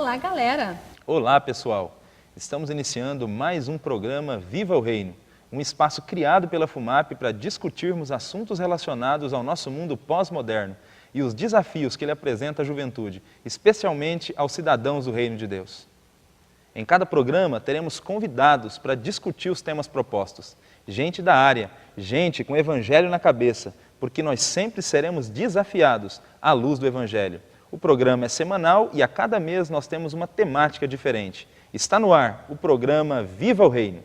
Olá, galera! Olá, pessoal! Estamos iniciando mais um programa Viva o Reino, um espaço criado pela FUMAP para discutirmos assuntos relacionados ao nosso mundo pós-moderno e os desafios que ele apresenta à juventude, especialmente aos cidadãos do Reino de Deus. Em cada programa, teremos convidados para discutir os temas propostos. Gente da área, gente com o Evangelho na cabeça, porque nós sempre seremos desafiados à luz do Evangelho. O programa é semanal e a cada mês nós temos uma temática diferente. Está no ar o programa Viva o Reino.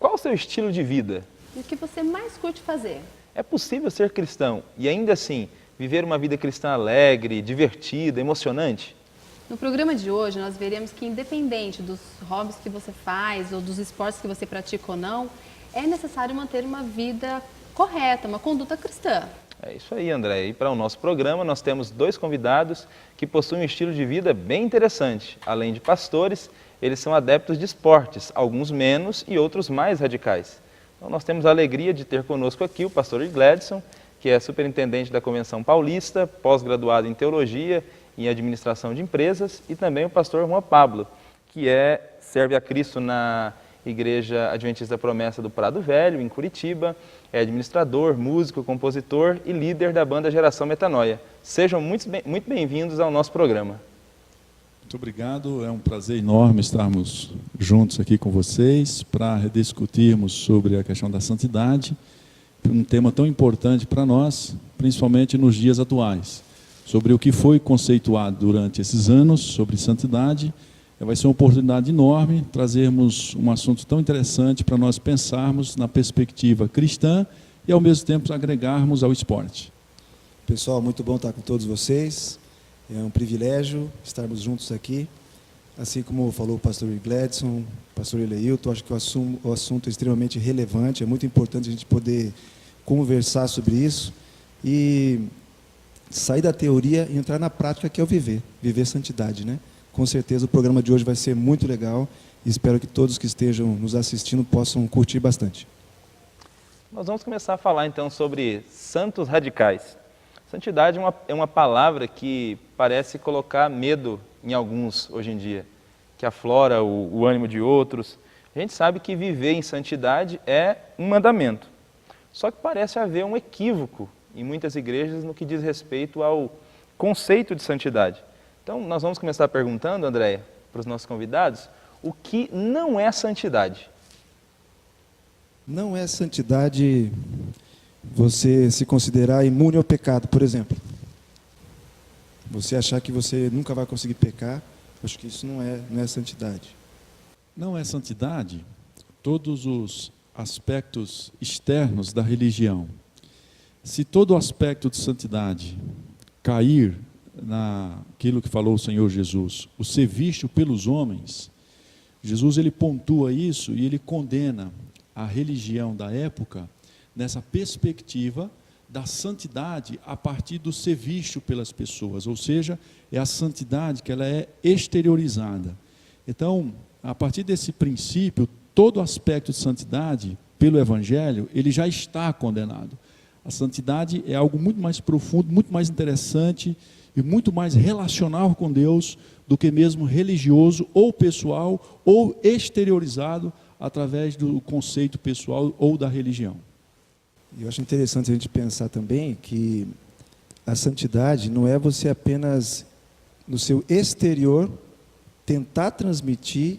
Qual o seu estilo de vida? E o que você mais curte fazer? É possível ser cristão e ainda assim viver uma vida cristã alegre, divertida, emocionante? No programa de hoje nós veremos que independente dos hobbies que você faz ou dos esportes que você pratica ou não, é necessário manter uma vida correta, uma conduta cristã. É isso aí, André. E para o nosso programa nós temos dois convidados que possuem um estilo de vida bem interessante. Além de pastores, eles são adeptos de esportes, alguns menos e outros mais radicais. Então nós temos a alegria de ter conosco aqui o pastor Gladson, que é superintendente da Convenção Paulista, pós-graduado em Teologia e em Administração de Empresas, e também o pastor Juan Pablo, que serve a Cristo na Igreja Adventista da Promessa do Prado Velho, em Curitiba, é administrador, músico, compositor e líder da banda Geração Metanoia. Sejam muito bem-vindos ao nosso programa. Muito obrigado, é um prazer enorme estarmos juntos aqui com vocês para rediscutirmos sobre a questão da santidade, um tema tão importante para nós, principalmente nos dias atuais, sobre o que foi conceituado durante esses anos sobre santidade. Vai ser uma oportunidade enorme trazermos um assunto tão interessante para nós pensarmos na perspectiva cristã e ao mesmo tempo agregarmos ao esporte. Pessoal, muito bom estar com todos vocês. É um privilégio estarmos juntos aqui. Assim como falou o pastor Gladson, o pastor Eleilton, acho que o assunto é extremamente relevante, é muito importante a gente poder conversar sobre isso e sair da teoria e entrar na prática, que é o viver santidade, né? Com certeza o programa de hoje vai ser muito legal e espero que todos que estejam nos assistindo possam curtir bastante. Nós vamos começar a falar então sobre santos radicais. Santidade é uma palavra que parece colocar medo em alguns hoje em dia, que aflora o ânimo de outros. A gente sabe que viver em santidade é um mandamento. Só que parece haver um equívoco em muitas igrejas no que diz respeito ao conceito de santidade. Então, nós vamos começar perguntando, Andréia, para os nossos convidados, o que não é santidade? Não é santidade você se considerar imune ao pecado, por exemplo. Você achar que você nunca vai conseguir pecar, acho que isso não é santidade. Não é santidade todos os aspectos externos da religião. Se todo aspecto de santidade cair naquilo que falou o Senhor Jesus, o ser visto pelos homens, Jesus ele pontua isso e ele condena a religião da época nessa perspectiva da santidade a partir do ser visto pelas pessoas, ou seja, é a santidade que ela é exteriorizada. Então, a partir desse princípio, todo aspecto de santidade, pelo Evangelho, ele já está condenado. A santidade é algo muito mais profundo, muito mais interessante e muito mais relacional com Deus do que mesmo religioso ou pessoal ou exteriorizado através do conceito pessoal ou da religião. Eu acho interessante a gente pensar também que a santidade não é você apenas, no seu exterior, tentar transmitir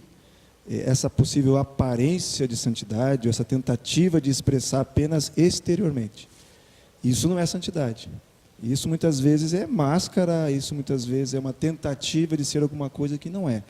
essa possível aparência de santidade, ou essa tentativa de expressar apenas exteriormente. Isso não é santidade. Isso muitas vezes é máscara, isso muitas vezes é uma tentativa de ser alguma coisa que não é.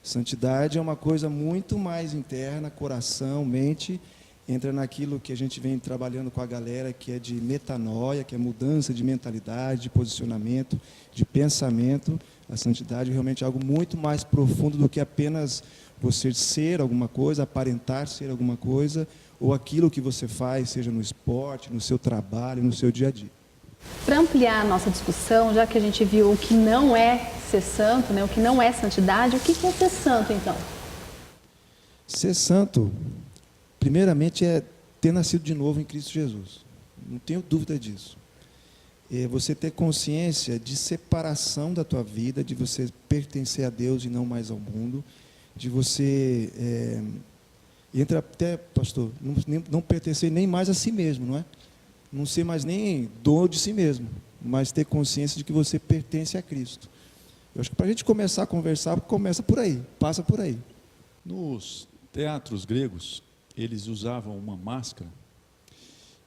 Santidade é uma coisa muito mais interna, coração, mente, entra naquilo que a gente vem trabalhando com a galera, que é de metanoia, que é mudança de mentalidade, de posicionamento, de pensamento. A santidade realmente é algo muito mais profundo do que apenas você ser alguma coisa, aparentar ser alguma coisa, ou aquilo que você faz, seja no esporte, no seu trabalho, no seu dia a dia. Para ampliar a nossa discussão, já que a gente viu o que não é ser santo, né, o que não é santidade, o que é ser santo então? Ser santo, primeiramente, é ter nascido de novo em Cristo Jesus. Não tenho dúvida disso. É você ter consciência de separação da tua vida, de você pertencer a Deus e não mais ao mundo, de você, entra até, pastor, não pertencer nem mais a si mesmo, não é? Não ser mais nem dono de si mesmo, mas ter consciência de que você pertence a Cristo. Eu acho que para a gente começar a conversar, começa por aí, passa por aí. Nos teatros gregos, eles usavam uma máscara,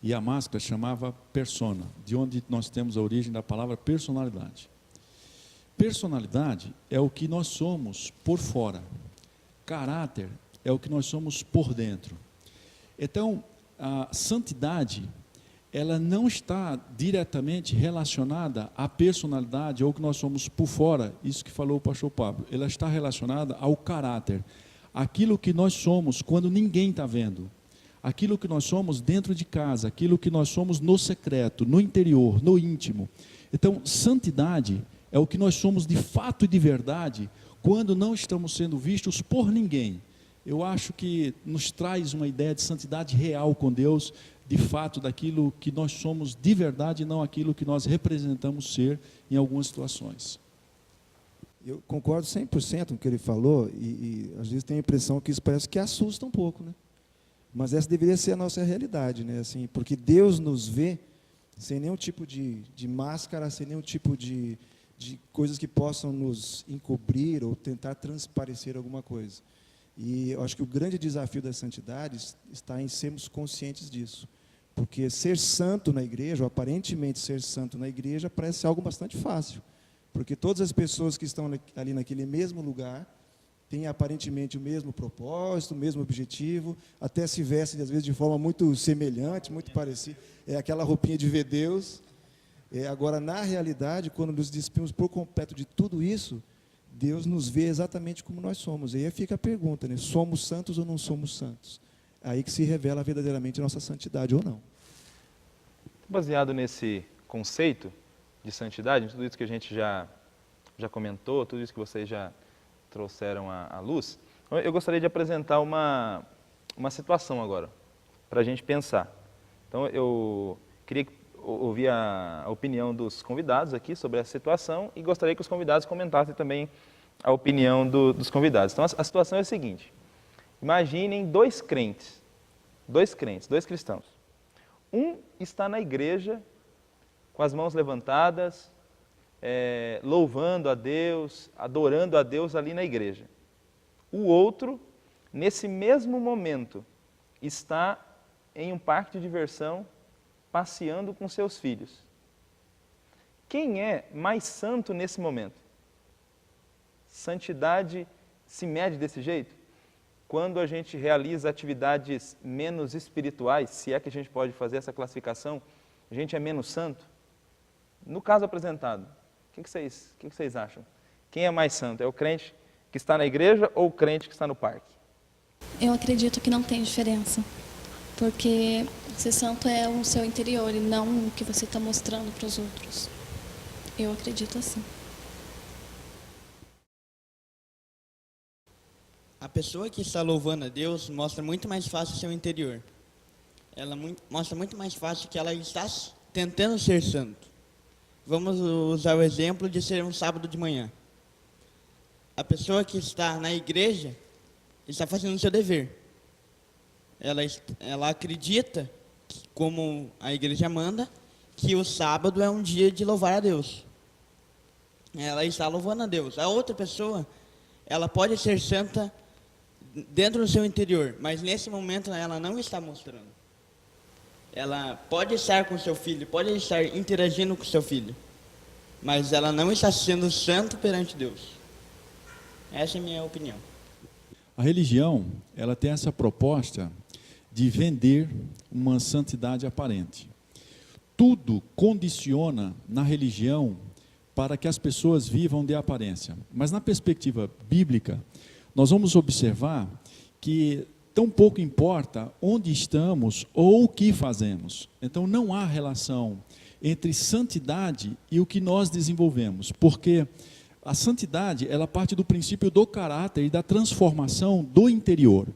e a máscara chamava persona, de onde nós temos a origem da palavra personalidade. Personalidade é o que nós somos por fora. Caráter é o que nós somos por dentro. Então, a santidade, ela não está diretamente relacionada à personalidade ou ao que nós somos por fora, isso que falou o pastor Pablo. Ela está relacionada ao caráter, aquilo que nós somos quando ninguém está vendo. Aquilo que nós somos dentro de casa, aquilo que nós somos no secreto, no interior, no íntimo. Então, santidade é o que nós somos de fato e de verdade, quando não estamos sendo vistos por ninguém. Eu acho que nos traz uma ideia de santidade real com Deus, de fato, daquilo que nós somos de verdade, e não aquilo que nós representamos ser em algumas situações. Eu concordo 100% com o que ele falou, e às vezes tenho a impressão que isso parece que assusta um pouco, né? Mas essa deveria ser a nossa realidade, né? Assim, porque Deus nos vê sem nenhum tipo de máscara, sem nenhum tipo de coisas que possam nos encobrir ou tentar transparecer alguma coisa. E eu acho que o grande desafio da santidade está em sermos conscientes disso. Porque ser santo na igreja, ou aparentemente ser santo na igreja, parece algo bastante fácil. Porque todas as pessoas que estão ali naquele mesmo lugar têm aparentemente o mesmo propósito, o mesmo objetivo, até se vestem às vezes de forma muito semelhante, muito parecida. É aquela roupinha de ver Deus. Agora, na realidade, quando nos despimos por completo de tudo isso, Deus nos vê exatamente como nós somos. E aí fica a pergunta, né? Somos santos ou não somos santos? Aí que se revela verdadeiramente a nossa santidade ou não. Baseado nesse conceito de santidade, tudo isso que a gente já comentou, tudo isso que vocês já trouxeram à luz, eu gostaria de apresentar uma situação agora, para a gente pensar. Então, eu queria ouvir a opinião dos convidados aqui sobre essa situação e gostaria que os convidados comentassem também a opinião dos convidados. Então, a situação é a seguinte: imaginem dois cristãos. Um está na igreja, com as mãos levantadas, louvando a Deus, adorando a Deus ali na igreja. O outro, nesse mesmo momento, está em um parque de diversão, passeando com seus filhos. Quem é mais santo nesse momento? Santidade se mede desse jeito? Quando a gente realiza atividades menos espirituais, se é que a gente pode fazer essa classificação, a gente é menos santo? No caso apresentado, o que vocês acham? Quem é mais santo? É o crente que está na igreja ou o crente que está no parque? Eu acredito que não tem diferença, porque ser santo é o seu interior e não o que você está mostrando para os outros. Eu acredito assim. A pessoa que está louvando a Deus mostra muito mais fácil o seu interior. Ela mostra muito mais fácil que ela está tentando ser santo. Vamos usar o exemplo de ser um sábado de manhã. A pessoa que está na igreja está fazendo o seu dever. Ela acredita, como a igreja manda, que o sábado é um dia de louvar a Deus. Ela está louvando a Deus. A outra pessoa, ela pode ser santa dentro do seu interior, mas nesse momento ela não está mostrando. Ela pode estar com seu filho, pode estar interagindo com seu filho, mas ela não está sendo santo perante Deus. Essa é a minha opinião. A religião, ela tem essa proposta de vender uma santidade aparente. Tudo condiciona na religião para que as pessoas vivam de aparência. Mas na perspectiva bíblica, nós vamos observar que tão pouco importa onde estamos ou o que fazemos. Então não há relação entre santidade e o que nós desenvolvemos, porque a santidade, ela parte do princípio do caráter e da transformação do interior.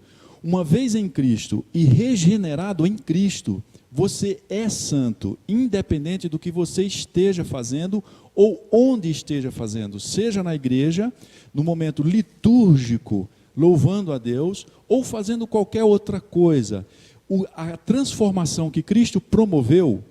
Uma vez em Cristo e regenerado em Cristo, você é santo, independente do que você esteja fazendo ou onde esteja fazendo, seja na igreja, no momento litúrgico, louvando a Deus, ou fazendo qualquer outra coisa. A transformação que Cristo promoveu,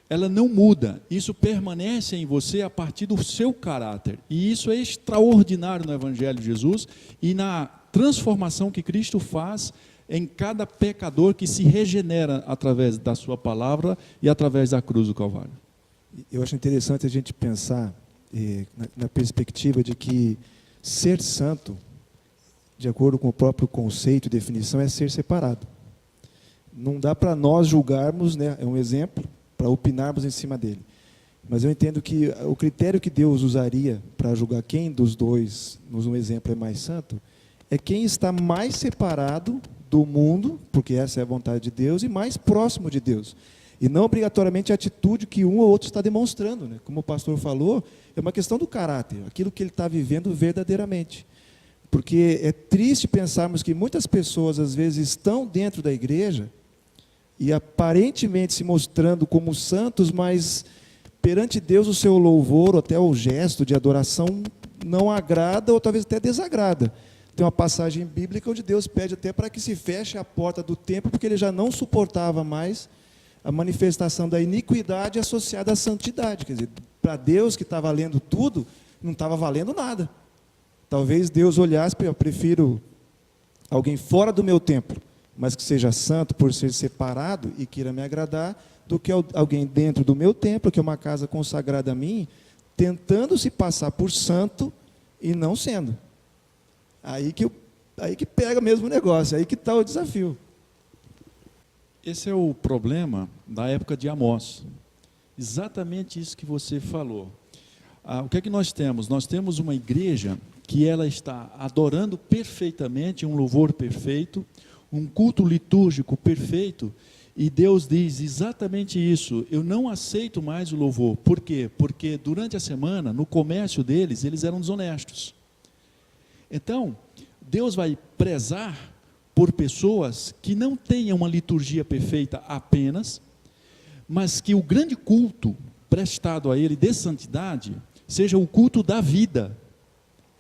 ela não muda, isso permanece em você a partir do seu caráter. E isso é extraordinário no Evangelho de Jesus e na transformação que Cristo faz em cada pecador que se regenera através da sua palavra e através da cruz do Calvário. Eu acho interessante a gente pensar na perspectiva de que ser santo, de acordo com o próprio conceito e definição, é ser separado. Não dá para nós julgarmos, né, é um exemplo, para opinarmos em cima dele. Mas eu entendo que o critério que Deus usaria para julgar quem dos dois, no exemplo, é mais santo, é quem está mais separado do mundo, porque essa é a vontade de Deus, e mais próximo de Deus. E não obrigatoriamente a atitude que um ou outro está demonstrando, né? Como o pastor falou, é uma questão do caráter, aquilo que ele está vivendo verdadeiramente. Porque é triste pensarmos que muitas pessoas, às vezes, estão dentro da igreja e aparentemente se mostrando como santos, mas perante Deus o seu louvor, ou até o gesto de adoração, não agrada ou talvez até desagrada. Tem uma passagem bíblica onde Deus pede até para que se feche a porta do templo, porque ele já não suportava mais a manifestação da iniquidade associada à santidade. Quer dizer, para Deus que está valendo tudo, não estava valendo nada. Talvez Deus olhasse, eu prefiro alguém fora do meu templo, mas que seja santo por ser separado e queira me agradar, do que alguém dentro do meu templo, que é uma casa consagrada a mim, tentando se passar por santo e não sendo. Aí que pega mesmo o negócio, aí que está o desafio. Esse é o problema da época de Amós. Exatamente isso que você falou. O que é que nós temos? Nós temos uma igreja que ela está adorando perfeitamente, um louvor perfeito, um culto litúrgico perfeito, e Deus diz exatamente isso: eu não aceito mais o louvor. Por quê? Porque durante a semana, no comércio deles, eles eram desonestos. Então, Deus vai prezar por pessoas que não tenham uma liturgia perfeita apenas, mas que o grande culto prestado a Ele de santidade seja o culto da vida,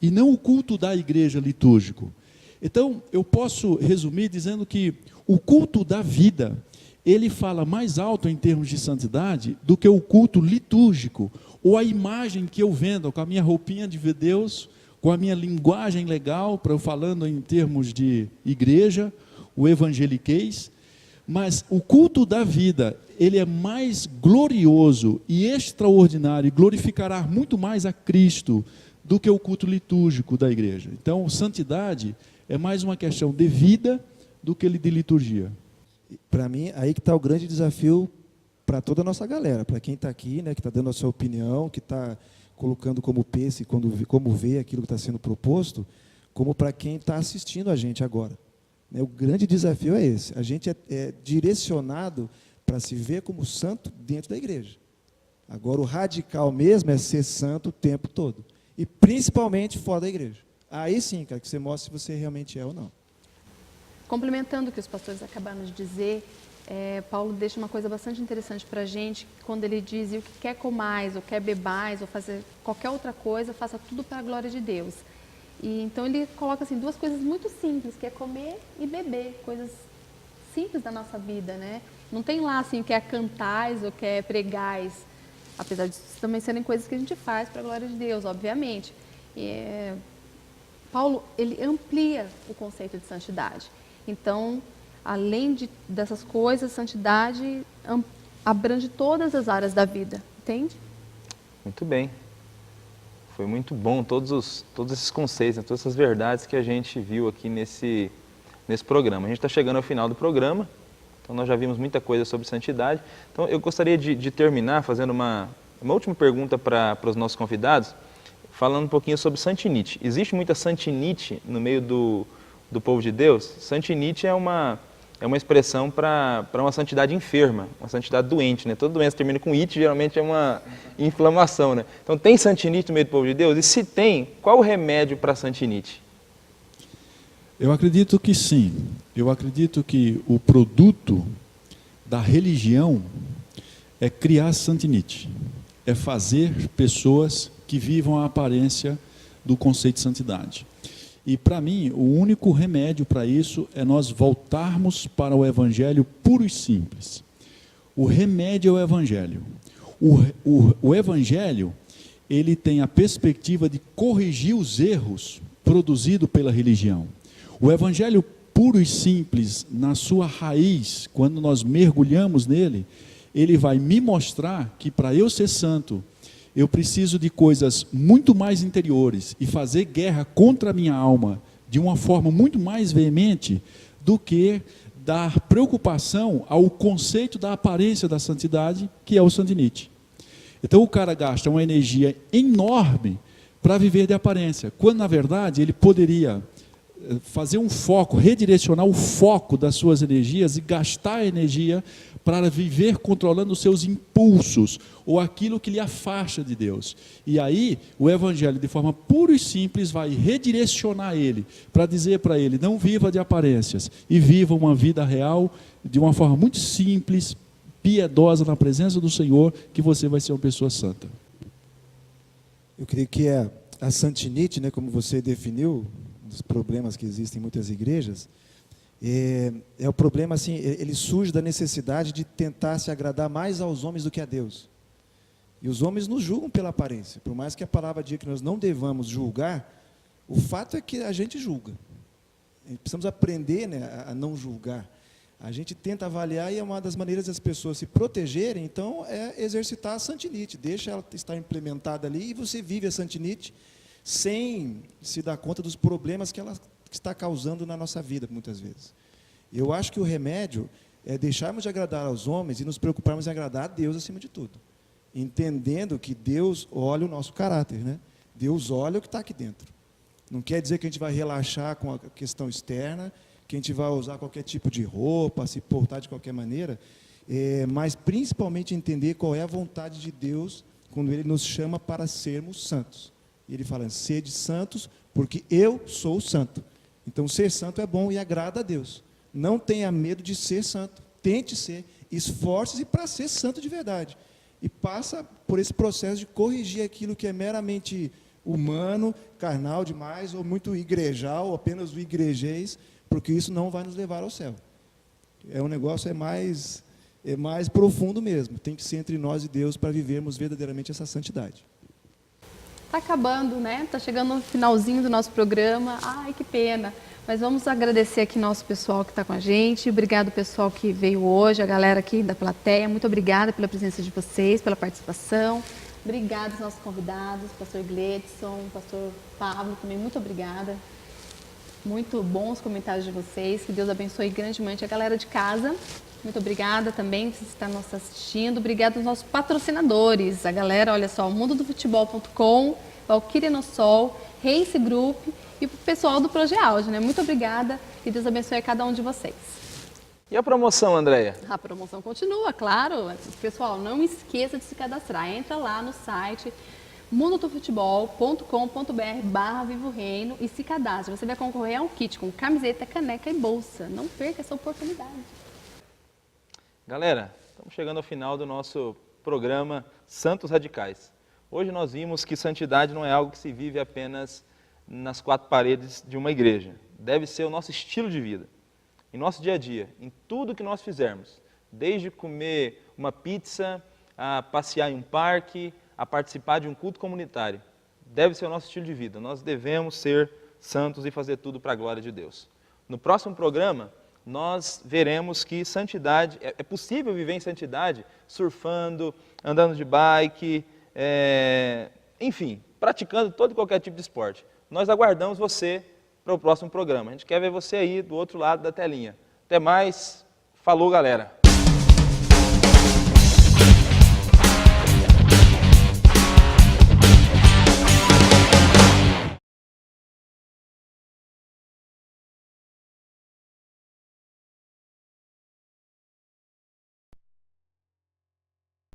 e não o culto da igreja litúrgico. Então, eu posso resumir dizendo que o culto da vida, ele fala mais alto em termos de santidade do que o culto litúrgico, ou a imagem que eu vendo com a minha roupinha de Deus, com a minha linguagem legal, para eu falando em termos de igreja, o evangeliquez. Mas o culto da vida, ele é mais glorioso e extraordinário, e glorificará muito mais a Cristo do que o culto litúrgico da igreja. Então, santidade é mais uma questão de vida do que de liturgia. Para mim, aí que está o grande desafio para toda a nossa galera, para quem está aqui, né, que está dando a sua opinião, que está colocando como pense, como vê aquilo que está sendo proposto, como para quem está assistindo a gente agora. O grande desafio é esse. A gente é direcionado para se ver como santo dentro da igreja. Agora, o radical mesmo é ser santo o tempo todo. E principalmente fora da igreja. Aí sim, cara, que você mostra se você realmente é ou não. Complementando o que os pastores acabaram de dizer, Paulo deixa uma coisa bastante interessante para a gente, quando ele diz: e o que quer comais, ou quer bebais, ou fazer qualquer outra coisa, faça tudo para a glória de Deus. E então ele coloca assim, duas coisas muito simples, que é comer e beber, coisas simples da nossa vida, né? Não tem lá assim o que é cantais ou que é pregais, apesar de também serem coisas que a gente faz para a glória de Deus, obviamente. Paulo, ele amplia o conceito de santidade. Então, além dessas coisas, santidade abrange todas as áreas da vida, entende? Muito bem. Foi muito bom todos esses conceitos, né, todas essas verdades que a gente viu aqui nesse programa. A gente está chegando ao final do programa, então nós já vimos muita coisa sobre santidade. Então eu gostaria de terminar fazendo uma última pergunta para os nossos convidados, falando um pouquinho sobre santinite. Existe muita santinite no meio do povo de Deus? Santinite é uma expressão para uma santidade enferma, uma santidade doente, né? Toda doença termina com it, geralmente é uma inflamação, né? Então, tem santinite no meio do povo de Deus? E se tem, qual o remédio para a santinite? Eu acredito que sim. Eu acredito que o produto da religião é criar santinite, é fazer pessoas que vivam a aparência do conceito de santidade. E para mim, o único remédio para isso é nós voltarmos para o evangelho puro e simples. O remédio é o evangelho. O evangelho, ele tem a perspectiva de corrigir os erros produzidos pela religião. O evangelho puro e simples, na sua raiz, quando nós mergulhamos nele, ele vai me mostrar que para eu ser santo, eu preciso de coisas muito mais interiores e fazer guerra contra a minha alma de uma forma muito mais veemente do que dar preocupação ao conceito da aparência da santidade, que é o santinite. Então o cara gasta uma energia enorme para viver de aparência, quando na verdade ele poderia fazer um foco, redirecionar o foco das suas energias e gastar a energia para viver controlando os seus impulsos, ou aquilo que lhe afasta de Deus. E aí, o Evangelho, de forma pura e simples, vai redirecionar ele, para dizer para ele, não viva de aparências, e viva uma vida real, de uma forma muito simples, piedosa, na presença do Senhor, que você vai ser uma pessoa santa. Eu creio que a santinite, né, como você definiu, dos problemas que existem em muitas igrejas, é o problema assim, ele surge da necessidade de tentar se agradar mais aos homens do que a Deus. E os homens nos julgam pela aparência, por mais que a palavra diga que nós não devamos julgar, o fato é que a gente julga. Precisamos aprender, né, a não julgar. A gente tenta avaliar, e é uma das maneiras das pessoas se protegerem, então, é exercitar a santinite, deixa ela estar implementada ali, e você vive a santinite sem se dar conta dos problemas que ela está causando na nossa vida, muitas vezes. Eu acho que o remédio é deixarmos de agradar aos homens e nos preocuparmos em agradar a Deus acima de tudo. Entendendo que Deus olha o nosso caráter, né? Deus olha o que está aqui dentro. Não quer dizer que a gente vai relaxar com a questão externa, que a gente vai usar qualquer tipo de roupa, se portar de qualquer maneira, mas principalmente entender qual é a vontade de Deus quando Ele nos chama para sermos santos. E Ele fala, sede santos, porque eu sou santo. Então, ser santo é bom e agrada a Deus. Não tenha medo de ser santo. Tente ser, esforce-se para ser santo de verdade. E passa por esse processo de corrigir aquilo que é meramente humano, carnal demais, ou muito igrejal, ou apenas o igrejês, porque isso não vai nos levar ao céu. É um negócio, é mais profundo mesmo. Tem que ser entre nós e Deus para vivermos verdadeiramente essa santidade. Está acabando, né? Está chegando no finalzinho do nosso programa. Ai, que pena. Mas vamos agradecer aqui nosso pessoal que está com a gente. Obrigado, pessoal que veio hoje, a galera aqui da plateia. Muito obrigada pela presença de vocês, pela participação. Obrigada aos nossos convidados, pastor Gledson, pastor Pablo também. Muito obrigada. Muito bons comentários de vocês. Que Deus abençoe grandemente a galera de casa. Muito obrigada também por estar nos assistindo. Obrigada aos nossos patrocinadores. A galera, olha só, mundodofutebol.com, Valquíria no Sol, Race Group e o pessoal do Progeauge, né? Muito obrigada e Deus abençoe a cada um de vocês. E a promoção, Andréia? A promoção continua, claro. Pessoal, não esqueça de se cadastrar. Entra lá no site mundodofutebol.com.br/Vivo Reino e se cadastre. Você vai concorrer a um kit com camiseta, caneca e bolsa. Não perca essa oportunidade. Galera, estamos chegando ao final do nosso programa Santos Radicais. Hoje nós vimos que santidade não é algo que se vive apenas nas quatro paredes de uma igreja. Deve ser o nosso estilo de vida. Em nosso dia a dia, em tudo que nós fizermos. Desde comer uma pizza, a passear em um parque, a participar de um culto comunitário. Deve ser o nosso estilo de vida. Nós devemos ser santos e fazer tudo para a glória de Deus. No próximo programa, nós veremos que santidade, é possível viver em santidade surfando, andando de bike, enfim, praticando todo e qualquer tipo de esporte. Nós aguardamos você para o próximo programa. A gente quer ver você aí do outro lado da telinha. Até mais, falou galera!